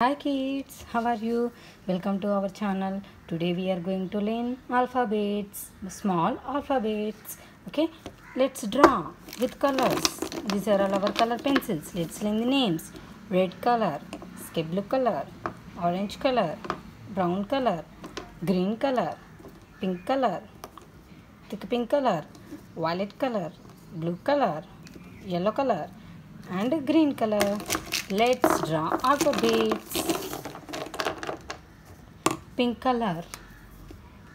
Hi kids, how are you? Welcome to our channel. Today we are going to learn alphabets, small alphabets. Okay, let's draw with colors. These are all our color pencils. Let's learn the names. Red color, sky blue color, orange color, brown color, green color, pink color, thick pink color, violet color, blue color, yellow color and green color. Let's draw alphabets. Pink color.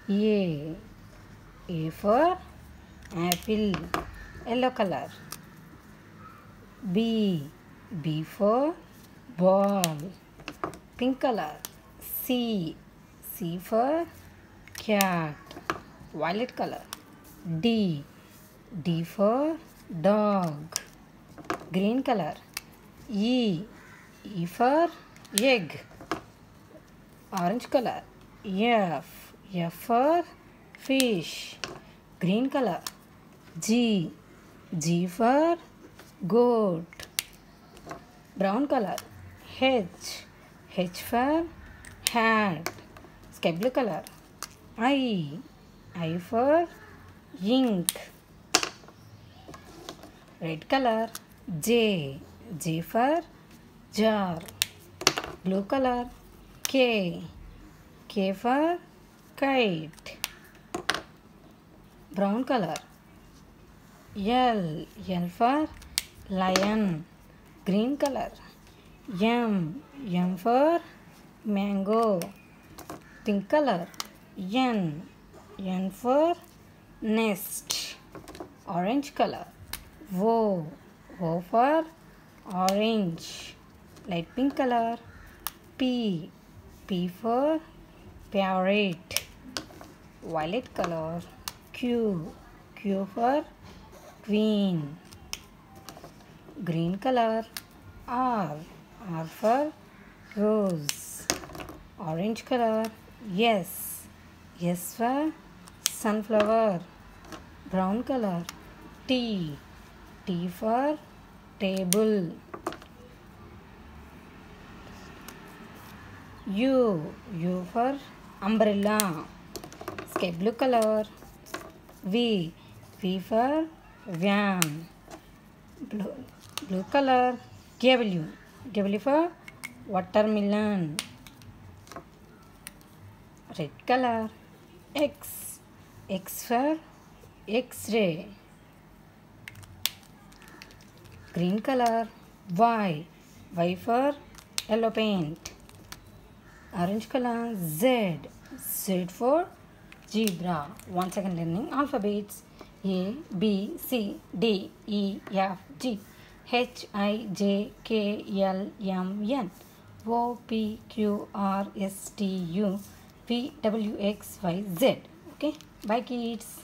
A. A for apple. Yellow color. B. B for ball. Pink color. C. C for cat. Violet color. D. D for dog. Green color. E. E for egg. Orange color. F. F for fish. Green color. G. G for goat. Brown color. H. H for hat. Sky blue color. I. I for ink. Red color. J. J for jar. Blue color. K. K for kite. Brown color. L. L for lion. Green color. M. M for mango. Pink color. N. N for nest. Orange color. O. O for orange. Light pink color. P. P for parrot. Violet color. Q. Q for queen. Green color. R. R for rose. Orange color. S. S for sunflower. Brown color. T. T for table. U. U for umbrella. Sky blue color. V. V for van. Blue color. W. W for watermelon. Red color. X. X for X-ray. Green color. Y. Y for yellow paint. Orange color. Z. Z for zebra. Once again learning alphabets. A, B, C, D, E, F, G, H, I, J, K, L, M, N, O, P, Q, R, S, T, U, V, W, X, Y, Z. Okay. Bye kids.